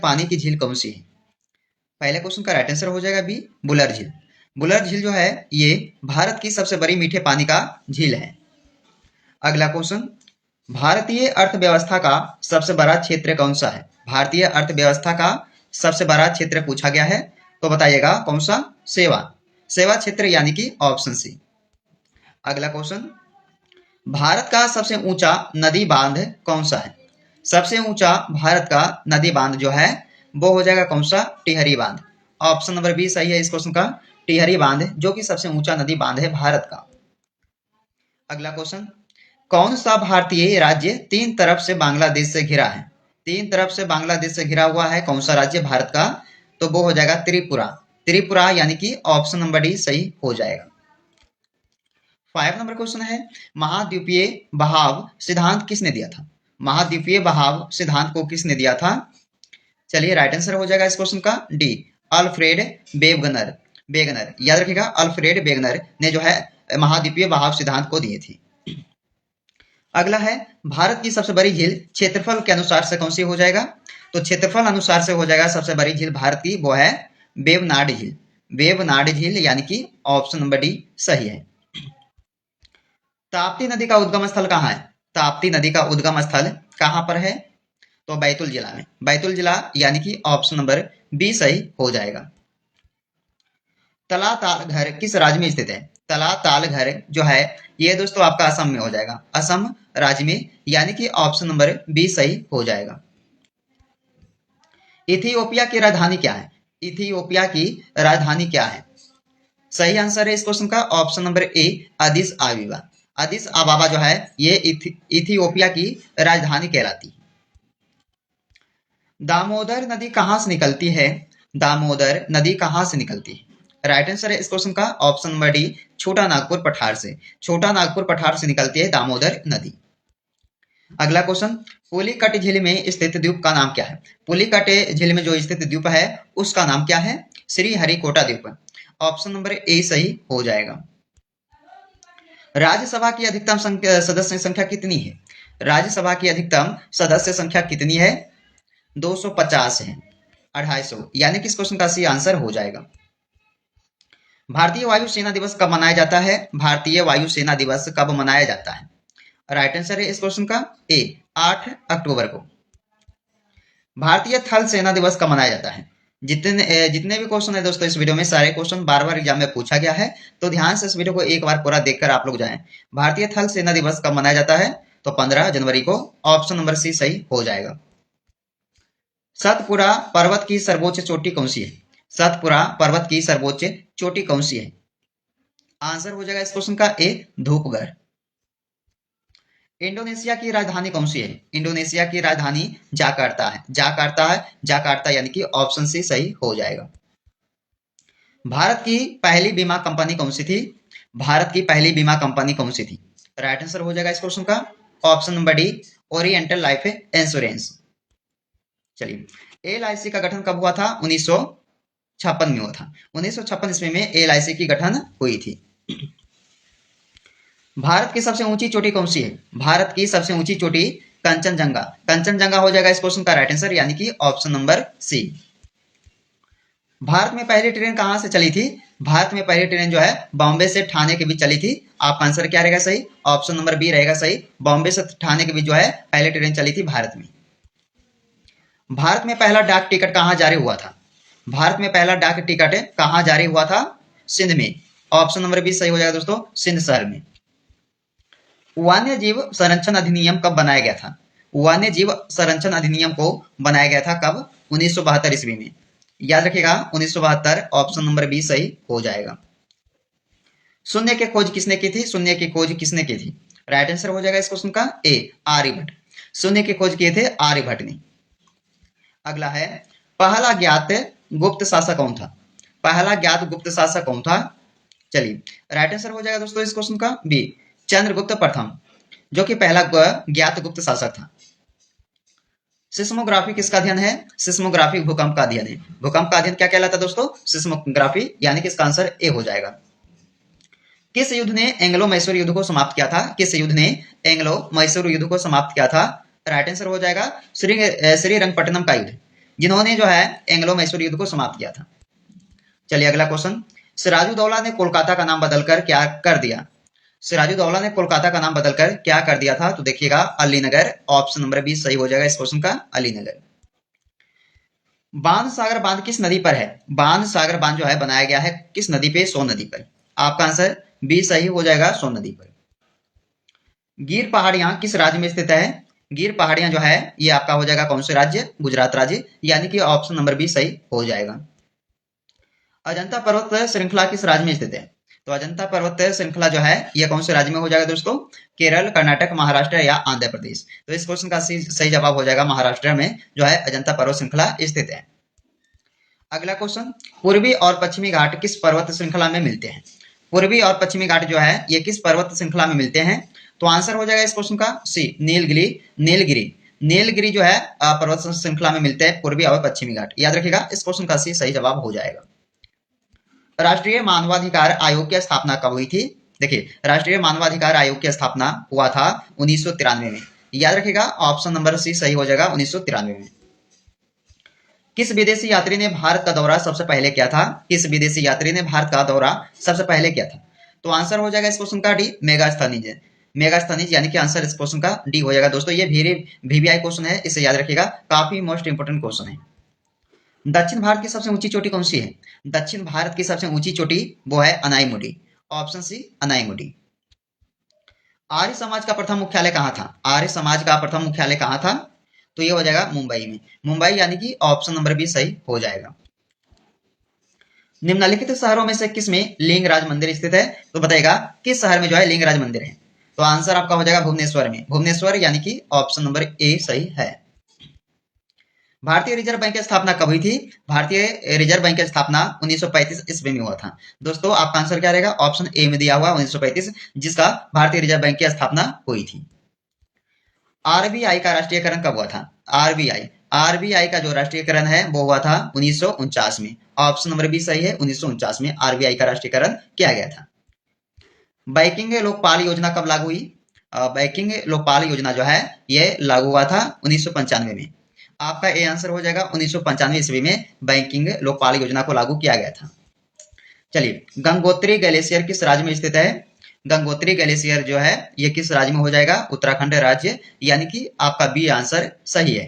पानी की झील कौन सी है? पहले क्वेश्चन का राइट आंसर हो जाएगा बी, बुलर झील। बुलर झील जो है ये भारत की सबसे बड़ी मीठे पानी का झील है। अगला क्वेश्चन, भारतीय अर्थव्यवस्था का सबसे बड़ा क्षेत्र कौन सा है? भारतीय अर्थव्यवस्था का सबसे बड़ा क्षेत्र पूछा गया है, तो बताइएगा कौन सा? सेवा, सेवा क्षेत्र यानी कि ऑप्शन सी। अगला क्वेश्चन, भारत का सबसे ऊंचा नदी बांध कौन सा है? सबसे ऊंचा भारत का नदी बांध जो है वो हो जाएगा कौन सा? टिहरी बांध। ऑप्शन नंबर बी सही है इस क्वेश्चन का, टिहरी बांध जो कि सबसे ऊंचा नदी बांध है भारत का। अगला क्वेश्चन, कौन सा भारतीय राज्य तीन तरफ से बांग्लादेश से घिरा है? तीन तरफ से बांग्लादेश से घिरा हुआ है कौन सा राज्य भारत का? तो वो हो जाएगा त्रिपुरा। त्रिपुरा यानी कि ऑप्शन नंबर डी सही हो जाएगा। 5 नंबर क्वेश्चन है, महाद्वीपीय बहाव सिद्धांत किसने दिया था? महाद्वीपीय बहाव सिद्धांत को किसने दिया था? चलिए राइट आंसर हो जाएगा इस क्वेश्चन का डी, अल्फ्रेड वेगनर। वेगनर याद रखिएगा, अल्फ्रेड वेगनर ने जो है महाद्वीपीय बहाव सिद्धांत को दिए थे। अगला है, भारत की सबसे बड़ी झील क्षेत्रफल के अनुसार से कौन सी हो जाएगा? तो क्षेत्रफल अनुसार से हो जाएगा सबसे बड़ी झील भारत की वो है वेवनाड झील। वेवनाड झील यानी कि ऑप्शन नंबर डी सही है। ताप्ती नदी का उद्गम स्थल कहाँ है? ताप्ती नदी का उद्गम स्थल कहाँ पर है? तो बैतूल जिला में। बैतूल जिला यानी कि ऑप्शन नंबर बी सही हो जाएगा। तला ताल घर किस राज्य में स्थित है? तला ताल घर जो है ये दोस्तों आपका असम में हो जाएगा, असम राज्य में, यानी कि ऑप्शन नंबर बी सही हो जाएगा। इथियोपिया की राजधानी क्या है? इथियोपिया की राजधानी क्या है? सही आंसर है इस क्वेश्चन का option number A, Addis Ababa. Addis Ababa जो है ये इथियोपिया की राजधानी कहलाती है। दामोदर नदी कहां से निकलती है? दामोदर नदी कहां से निकलती है? राइट आंसर है इस क्वेश्चन का ऑप्शन नंबर डी, छोटा नागपुर पठार से। छोटा नागपुर पठार से निकलती है दामोदर नदी। अगला क्वेश्चन, पुलिकट झील में स्थित द्वीप का नाम क्या है? पुलिकट झील में जो स्थित द्वीप है उसका नाम क्या है? श्री हरिकोटा द्वीप। ऑप्शन नंबर ए सही हो जाएगा। राज्यसभा की अधिकतम सदस्य संख्या कितनी है? राज्यसभा की अधिकतम सदस्य संख्या कितनी है? 250 है, 250, यानी कि इस क्वेश्चन का सी आंसर हो जाएगा। भारतीय वायु सेना दिवस कब मनाया जाता है? भारतीय वायु सेना दिवस कब मनाया जाता है? राइट आंसर है इस क्वेश्चन का ए, 8 अक्टूबर को। भारतीय थल सेना दिवस कब मनाया जाता है? जितने भी क्वेश्चन है दोस्तों इस वीडियो में सारे क्वेश्चन बार बार एग्जाम में पूछा गया है, तो ध्यान से इस वीडियो को एक बार पूरा देखकर आप लोग जाएं। भारतीय थल सेना दिवस कब मनाया जाता है? तो 15 जनवरी को। ऑप्शन नंबर सी सही हो जाएगा। सतपुड़ा पर्वत की सर्वोच्च चोटी कौन सी है? सतपुड़ा पर्वत की सर्वोच्च चोटी कौन सी है? आंसर हो जाएगा इस क्वेश्चन का ए, धूपगढ़। इंडोनेशिया की राजधानी कौन सी है? इंडोनेशिया की राजधानी जाकार्ता है। जाकार्ता है, जाकार्ता यानी कि ऑप्शन सी सही हो जाएगा। भारत की पहली बीमा कंपनी कौन सी थी? भारत की पहली बीमा कंपनी कौन सी थी? राइट आंसर हो जाएगा इस क्वेश्चन का option number D, oriental life insurance. चलिए, एलआईसी का गठन कब हुआ था? 1956 में हुआ था। 1956 ईस्वी में एलआईसी की गठन हुई थी। भारत की सबसे ऊंची चोटी कौन सी है? भारत की सबसे ऊंची चोटी कंचनजंगा। कंचनजंगा हो जाएगा इस क्वेश्चन का राइट आंसर, यानी कि ऑप्शन नंबर सी। भारत में पहली ट्रेन कहां से चली थी? भारत में पहली ट्रेन जो है बॉम्बे से ठाणे के बीच चली थी। आपका आंसर क्या रहेगा सही? ऑप्शन नंबर बी रहेगा सही, बॉम्बे से ठाणे के बीच जो है पहली ट्रेन चली थी भारत में। भारत में पहला डाक टिकट कहां जारी हुआ था? भारत में पहला डाक टिकट कहां जारी हुआ था? सिंध में। ऑप्शन नंबर बी सही हो जाएगा दोस्तों, सिंध शहर में। वन्य जीव संरक्षण अधिनियम कब बनाया गया था? वन्य जीव संरक्षण अधिनियम को बनाया गया था कब? 1972 ईस्वी में। याद रखिएगा 1972, ऑप्शन नंबर बी सही हो जाएगा। शून्य की खोज किसने की थी? शून्य की खोज किसने की थी? राइट आंसर हो जाएगा इस क्वेश्चन का ए, आर्यभट्ट। शून्य की खोज किए थे आर्यभट्ट ने। अगला है, पहला ज्ञात गुप्त शासक कौन था? पहला ज्ञात गुप्त शासक कौन था? चलिए राइट आंसर हो जाएगा दोस्तों इस क्वेश्चन का बी, चंद्रगुप्त प्रथम, जो कि पहला ज्ञात गुप्त शासक था। सिस्मोग्राफी किसका अध्ययन है? सिस्मोग्राफी भूकंप का अध्ययन है। भूकंप का अध्ययन क्या कहलाता है दोस्तों? सिस्मोग्राफी, यानी कि इसका आंसर ए हो जाएगा। किस युद्ध ने एंग्लो मैसूर युद्ध को समाप्त किया था? किस युद्ध ने एंग्लो मैसूर युद्ध को समाप्त किया था? राइट आंसर हो जाएगा श्रीरंगपट्टनम का युद्ध। जिन्होंने जो है एंग्लो मैसूर युद्ध को समाप्त किया था। चलिए अगला क्वेश्चन, सिराजुद्दौला ने कोलकाता का नाम बदलकर क्या कर दिया? सिराजुद्दौला ने कोलकाता का नाम बदलकर क्या कर दिया था? तो देखिएगा अलीनगर, ऑप्शन नंबर 20 सही हो जाएगा इस क्वेश्चन का, अलीनगर। बांध सागर बांध किस नदी पर है? बांध सागर बांध जो है बनाया गया है किस नदी पे? सोन नदी पर। आपका आंसर बी सही हो जाएगा, सोन नदी पर। गिर पहाड़ियां किस राज्य में स्थित है? गिर पहाड़ियां जो है ये आपका हो जाएगा कौन से राज्य? गुजरात राज्य, यानी कि ऑप्शन नंबर बी सही हो जाएगा। अजंता पर्वत श्रृंखला किस राज्य में स्थित है? तो अजंता पर्वत श्रृंखला जो है ये कौन से राज्य में हो जाएगा दोस्तों? केरल, कर्नाटक, महाराष्ट्र या आंध्र प्रदेश। तो इस क्वेश्चन का सही जवाब हो जाएगा महाराष्ट्र में जो है अजंता पर्वत श्रृंखला स्थित है। अगला क्वेश्चन, पूर्वी और पश्चिमी घाट किस पर्वत श्रृंखला में मिलते हैं? पूर्वी और पश्चिमी घाट जो है ये किस पर्वत श्रृंखला में मिलते हैं? तो आंसर हो जाएगा इस क्वेश्चन का सी, नीलगिरी। नीलगिरी नीलगिरी जो है पर्वत श्रृंखला में मिलते हैं पूर्वी और पश्चिमी घाट, याद रखिएगा इस क्वेश्चन का सी सही जवाब हो जाएगा। राष्ट्रीय मानवाधिकार आयोग की स्थापना कब हुई थी? देखिए राष्ट्रीय मानवाधिकार आयोग की स्थापना हुआ था 1993 में, याद रखिएगा ऑप्शन नंबर सी सही हो जाएगा 1993 में। किस विदेशी यात्री ने भारत का दौरा सबसे पहले किया था? किस विदेशी यात्री ने भारत का दौरा सबसे पहले किया था? तो आंसर हो जाएगा इस क्वेश्चन का डी, मेगास्थनीज। मेगास्थनीज यानी कि आंसर इस क्वेश्चन का डी हो जाएगा दोस्तों। ये वीवीआई क्वेश्चन है, इसे याद रखिएगा, काफी मोस्ट इंपोर्टेंट क्वेश्चन है। दक्षिण भारत की सबसे ऊंची चोटी कौन सी है? दक्षिण भारत की सबसे ऊंची चोटी वो है अनाईमुडी, ऑप्शन सी अनाईमुडी। आर्य समाज का प्रथम मुख्यालय कहाँ था? आर्य समाज का प्रथम मुख्यालय कहाँ था? तो ये हो जाएगा मुंबई में, मुंबई यानी कि ऑप्शन नंबर बी सही हो जाएगा। निम्नलिखित शहरों में से किस में लिंगराज मंदिर स्थित है? तो बताइएगा किस शहर में जो है लिंगराज मंदिर है? तो आंसर आपका हो जाएगा भुवनेश्वर में, भुवनेश्वर यानी कि ऑप्शन नंबर ए सही है। भारतीय रिजर्व बैंक की स्थापना कब हुई थी? भारतीय रिजर्व बैंक की स्थापना 1935 ईस्वी में हुआ था। दोस्तों आपका आंसर क्या रहेगा? ऑप्शन ए में दिया हुआ 1935, जिसका भारतीय रिजर्व बैंक की स्थापना हुई थी। आरबीआई का राष्ट्रीयकरण कब हुआ था? आरबीआई का जो राष्ट्रीयकरण है वो हुआ था 1949 में, ऑप्शन नंबर बी सही है, 1949 में आरबीआई का राष्ट्रीयकरण किया गया था। बैंकिंग लोकपाल योजना कब लागू हुई? बैंकिंग लोकपाल योजना जो है ये लागू हुआ था 1995 में। आपका ए आंसर हो जाएगा 1995 ईस्वी में बैंकिंग लोकपाल योजना को लागू किया गया था। चलिए गंगोत्री ग्लेशियर किस राज्य में स्थित है? गंगोत्री ग्लेशियर जो है ये किस राज्य में हो जाएगा? उत्तराखंड राज्य, यानी कि आपका बी आंसर सही है।